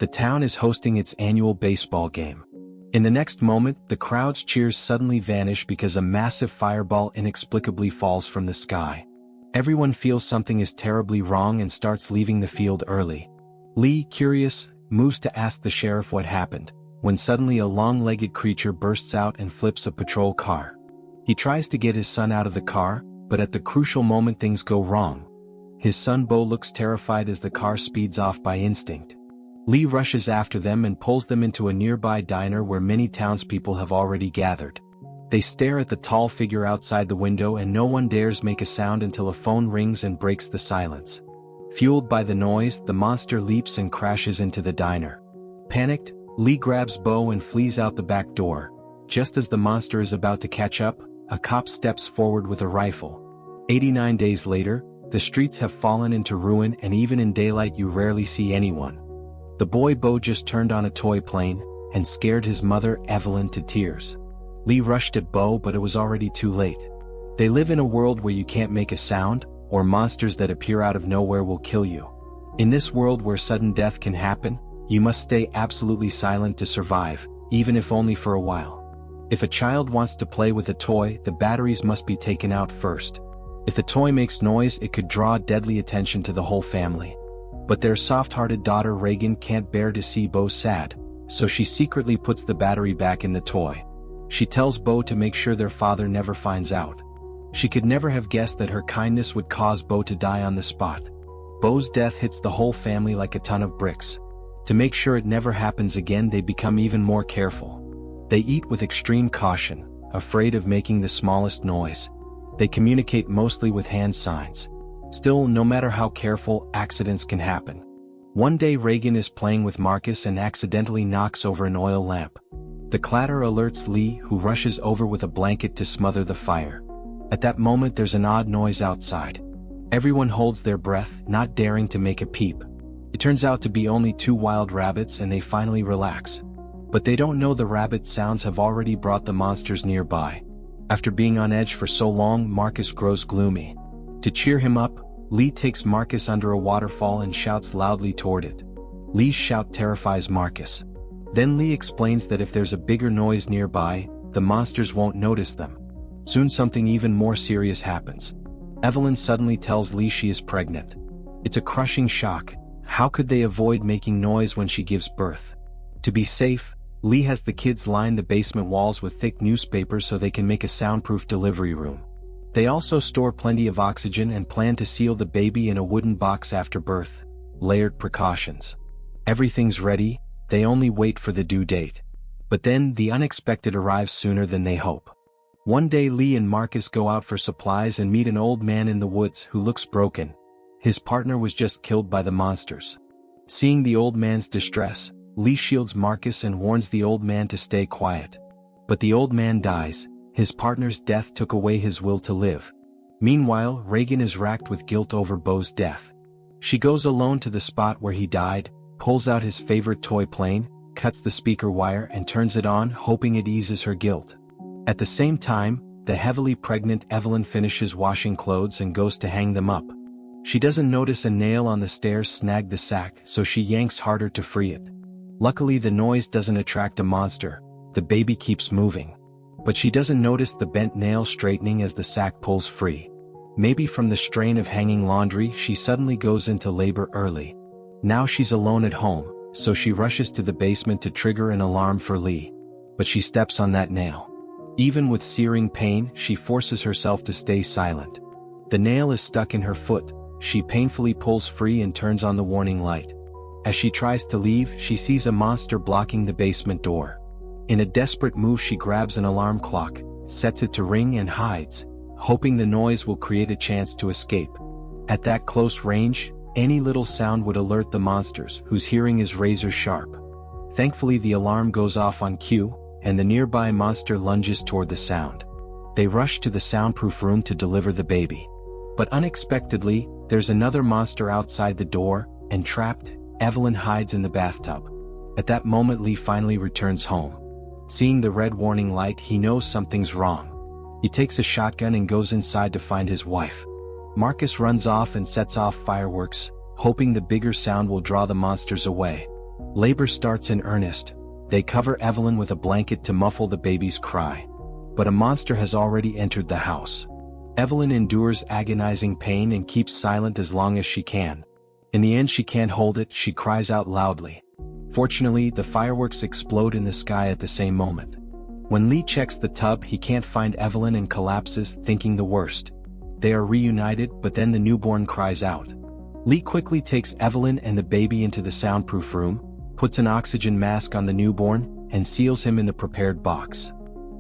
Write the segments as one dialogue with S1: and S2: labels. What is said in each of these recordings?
S1: The town is hosting its annual baseball game. In the next moment, the crowd's cheers suddenly vanish because a massive fireball inexplicably falls from the sky. Everyone feels something is terribly wrong and starts leaving the field early. Lee, curious, moves to ask the sheriff what happened, when suddenly a long-legged creature bursts out and flips a patrol car. He tries to get his son out of the car, but at the crucial moment things go wrong. His son Bo looks terrified as the car speeds off by instinct. Lee rushes after them and pulls them into a nearby diner where many townspeople have already gathered. They stare at the tall figure outside the window and no one dares make a sound until a phone rings and breaks the silence. Fueled by the noise, the monster leaps and crashes into the diner. Panicked, Lee grabs Bo and flees out the back door. Just as the monster is about to catch up, a cop steps forward with a rifle. 89 days later, the streets have fallen into ruin and even in daylight you rarely see anyone. The boy Bo just turned on a toy plane and scared his mother Evelyn to tears. Lee rushed at Bo, but it was already too late. They live in a world where you can't make a sound, or monsters that appear out of nowhere will kill you. In this world where sudden death can happen, you must stay absolutely silent to survive, even if only for a while. If a child wants to play with a toy, the batteries must be taken out first. If the toy makes noise, it could draw deadly attention to the whole family. But their soft-hearted daughter Regan can't bear to see Bo sad, so she secretly puts the battery back in the toy. She tells Bo to make sure their father never finds out. She could never have guessed that her kindness would cause Bo to die on the spot. Bo's death hits the whole family like a ton of bricks. To make sure it never happens again, they become even more careful. They eat with extreme caution, afraid of making the smallest noise. They communicate mostly with hand signs. Still, no matter how careful, accidents can happen. One day Regan is playing with Marcus and accidentally knocks over an oil lamp. The clatter alerts Lee, who rushes over with a blanket to smother the fire. At that moment there's an odd noise outside. Everyone holds their breath, not daring to make a peep. It turns out to be only two wild rabbits and they finally relax. But they don't know the rabbit sounds have already brought the monsters nearby. After being on edge for so long, Marcus grows gloomy. To cheer him up, Lee takes Marcus under a waterfall and shouts loudly toward it. Lee's shout terrifies Marcus. Then Lee explains that if there's a bigger noise nearby, the monsters won't notice them. Soon something even more serious happens. Evelyn suddenly tells Lee she is pregnant. It's a crushing shock. How could they avoid making noise when she gives birth? To be safe, Lee has the kids line the basement walls with thick newspapers so they can make a soundproof delivery room. They also store plenty of oxygen and plan to seal the baby in a wooden box after birth. Layered precautions. Everything's ready, they only wait for the due date. But then the unexpected arrives sooner than they hope. One day Lee and Marcus go out for supplies and meet an old man in the woods who looks broken. His partner was just killed by the monsters. Seeing the old man's distress, Lee shields Marcus and warns the old man to stay quiet. But the old man dies. His partner's death took away his will to live. Meanwhile, Regan is racked with guilt over Bo's death. She goes alone to the spot where he died, pulls out his favorite toy plane, cuts the speaker wire and turns it on, hoping it eases her guilt. At the same time, the heavily pregnant Evelyn finishes washing clothes and goes to hang them up. She doesn't notice a nail on the stairs snag the sack, so she yanks harder to free it. Luckily the noise doesn't attract a monster. The baby keeps moving. But she doesn't notice the bent nail straightening as the sack pulls free. Maybe from the strain of hanging laundry, she suddenly goes into labor early. Now she's alone at home, so she rushes to the basement to trigger an alarm for Lee. But she steps on that nail. Even with searing pain, she forces herself to stay silent. The nail is stuck in her foot. She painfully pulls free and turns on the warning light. As she tries to leave, she sees a monster blocking the basement door. In a desperate move, she grabs an alarm clock, sets it to ring and hides, hoping the noise will create a chance to escape. At that close range, any little sound would alert the monsters, whose hearing is razor sharp. Thankfully the alarm goes off on cue, and the nearby monster lunges toward the sound. They rush to the soundproof room to deliver the baby. But unexpectedly, there's another monster outside the door, and trapped, Evelyn hides in the bathtub. At that moment Lee finally returns home. Seeing the red warning light, he knows something's wrong. He takes a shotgun and goes inside to find his wife. Marcus runs off and sets off fireworks, hoping the bigger sound will draw the monsters away. Labor starts in earnest. They cover Evelyn with a blanket to muffle the baby's cry. But a monster has already entered the house. Evelyn endures agonizing pain and keeps silent as long as she can. In the end, she can't hold it, she cries out loudly. Fortunately, the fireworks explode in the sky at the same moment. When Lee checks the tub, he can't find Evelyn and collapses, thinking the worst. They are reunited, but then the newborn cries out. Lee quickly takes Evelyn and the baby into the soundproof room, puts an oxygen mask on the newborn, and seals him in the prepared box.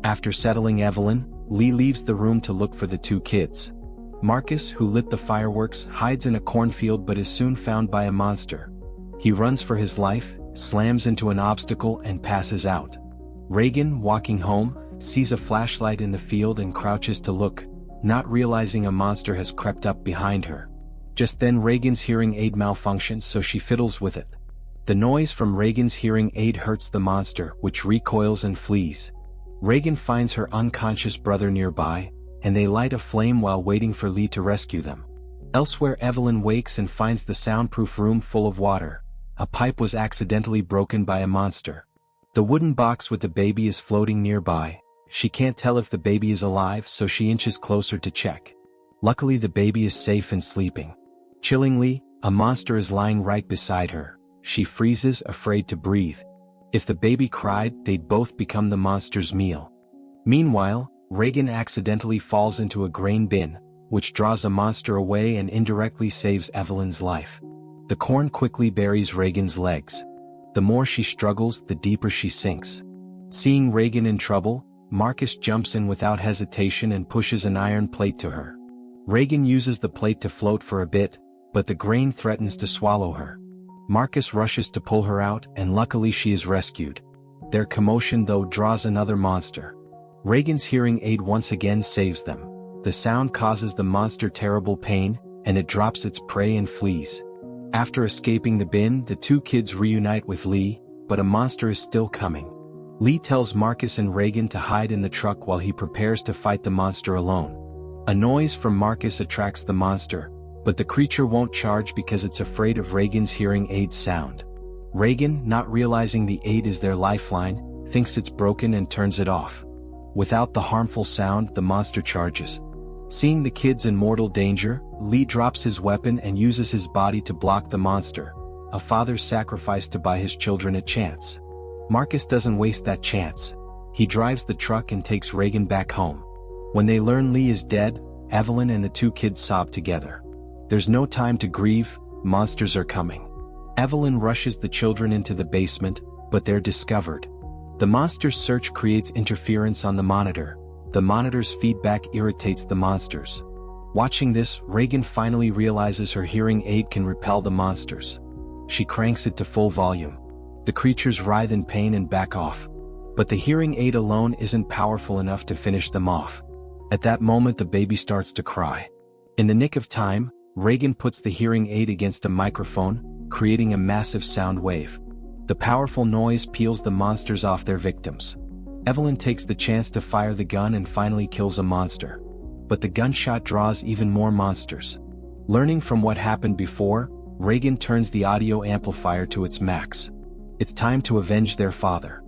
S1: After settling Evelyn, Lee leaves the room to look for the two kids. Marcus, who lit the fireworks, hides in a cornfield but is soon found by a monster. He runs for his life, slams into an obstacle and passes out. Regan, walking home, sees a flashlight in the field and crouches to look, not realizing a monster has crept up behind her. Just then Regan's hearing aid malfunctions, so she fiddles with it. The noise from Regan's hearing aid hurts the monster, which recoils and flees. Regan finds her unconscious brother nearby, and they light a flame while waiting for Lee to rescue them. Elsewhere, Evelyn wakes and finds the soundproof room full of water. A pipe was accidentally broken by a monster. The wooden box with the baby is floating nearby. She can't tell if the baby is alive, so she inches closer to check. Luckily, the baby is safe and sleeping. Chillingly, a monster is lying right beside her. She freezes, afraid to breathe. If the baby cried, they'd both become the monster's meal. Meanwhile, Regan accidentally falls into a grain bin, which draws a monster away and indirectly saves Evelyn's life. The corn quickly buries Regan's legs. The more she struggles, the deeper she sinks. Seeing Regan in trouble, Marcus jumps in without hesitation and pushes an iron plate to her. Regan uses the plate to float for a bit, but the grain threatens to swallow her. Marcus rushes to pull her out, and luckily she is rescued. Their commotion, though, draws another monster. Regan's hearing aid once again saves them. The sound causes the monster terrible pain, and it drops its prey and flees. After escaping the bin, the two kids reunite with Lee, but a monster is still coming. Lee tells Marcus and Regan to hide in the truck while he prepares to fight the monster alone. A noise from Marcus attracts the monster, but the creature won't charge because it's afraid of Regan's hearing aid sound. Regan, not realizing the aid is their lifeline, thinks it's broken and turns it off. Without the harmful sound, the monster charges. Seeing the kids in mortal danger, Lee drops his weapon and uses his body to block the monster, a father's sacrifice to buy his children a chance. Marcus doesn't waste that chance. He drives the truck and takes Regan back home. When they learn Lee is dead, Evelyn and the two kids sob together. There's no time to grieve, monsters are coming. Evelyn rushes the children into the basement, but they're discovered. The monster's search creates interference on the monitor. The monitor's feedback irritates the monsters. Watching this, Regan finally realizes her hearing aid can repel the monsters. She cranks it to full volume. The creatures writhe in pain and back off. But the hearing aid alone isn't powerful enough to finish them off. At that moment, the baby starts to cry. In the nick of time, Regan puts the hearing aid against a microphone, creating a massive sound wave. The powerful noise peels the monsters off their victims. Evelyn takes the chance to fire the gun and finally kills a monster. But the gunshot draws even more monsters. Learning from what happened before, Regan turns the audio amplifier to its max. It's time to avenge their father.